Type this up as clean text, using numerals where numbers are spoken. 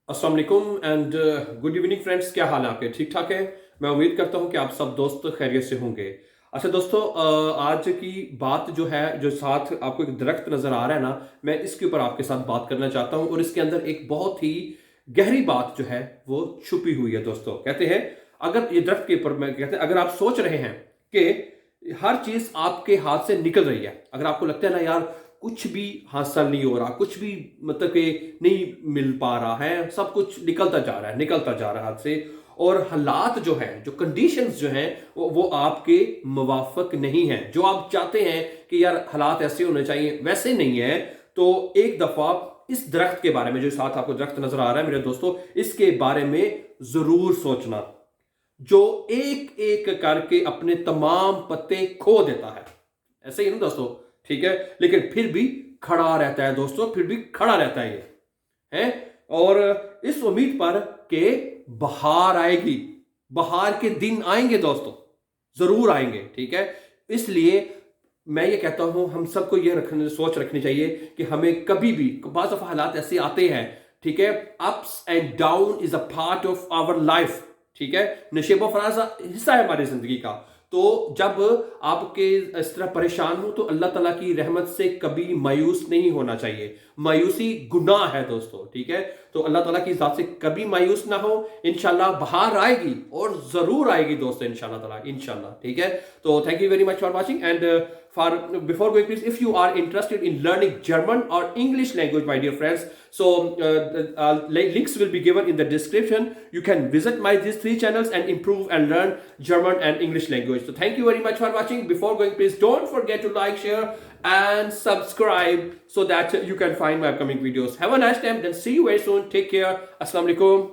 अस्सलाम वालेकुम and good evening friends. क्या हाल है आपके? ठीक ठाक है। मैं उम्मीद करता हूं कि आप सब दोस्त खैरियत से होंगे। अच्छा दोस्तों, आज की बात जो है, जो साथ आपको एक दरख्त नज़र आ रहा है ना, मैं इसके ऊपर आपके साथ बात करना चाहता हूं और इसके अंदर एक बहुत ही गहरी बात जो है वो छुपी हुई है। दोस्तों कहते हैं, अगर ये दरख्त के ऊपर मैं कहते हैं, अगर आप सोच रहे हैं कि हर चीज़ आपके हाथ से निकल रही है, अगर आपको लगता है ना यार कुछ भी हासिल नहीं हो रहा, कुछ भी मतलब कि नहीं मिल पा रहा है, सब कुछ निकलता जा रहा है, निकलता जा रहा है हाथ से, और हालात जो हैं, जो कंडीशंस जो हैं, वो आपके मुवाफिक नहीं हैं, जो आप चाहते हैं कि यार हालात ऐसे होने चाहिए वैसे नहीं है। तो एक दफ़ा इस दरख्त के बारे में, जो साथ आपको दरख्त नजर आ रहा है मेरे दोस्तों, इसके बारे में ज़रूर सोचना, जो एक एक करके अपने तमाम पत्ते खो देता है। ऐसे ही ना दोस्तों, ठीक है, लेकिन फिर भी खड़ा रहता है दोस्तों, फिर भी खड़ा रहता है ये है। और इस उम्मीद पर कि बहार आएगी, बहार के दिन आएंगे दोस्तों, जरूर आएंगे, ठीक है। इसलिए मैं ये कहता हूं, हम सबको ये सोच रखनी चाहिए कि हमें कभी भी, बाज़ दफ़ा हालात ऐसे आते हैं, ठीक है, ups and down is a part of our life, ठीक है, नशेबो फराज हिस्सा है हमारी जिंदगी का। तो जब आपके इस तरह परेशान हो तो अल्लाह ताला की रहमत से कभी मायूस नहीं होना चाहिए। मायूसी गुनाह है दोस्तों, ठीक है। तो अल्लाह ताला की ज़ात से कभी मायूस ना हो। इंशाल्लाह बाहर आएगी और ज़रूर आएगी दोस्तों, इंशाल्लाह ताला, इंशाल्लाह, ठीक है। तो thank you very much for watching and for before going, please, if you are interested in learning German or English language, my dear friends, so links will be given in the description. You can visit my these three channels and improve and learn German and English language. So thank you very much for watching. Before going, please don't forget to like, share and subscribe so that you can find my upcoming videos. Have a nice time, then see you very soon. Take care. Assalamu alaikum.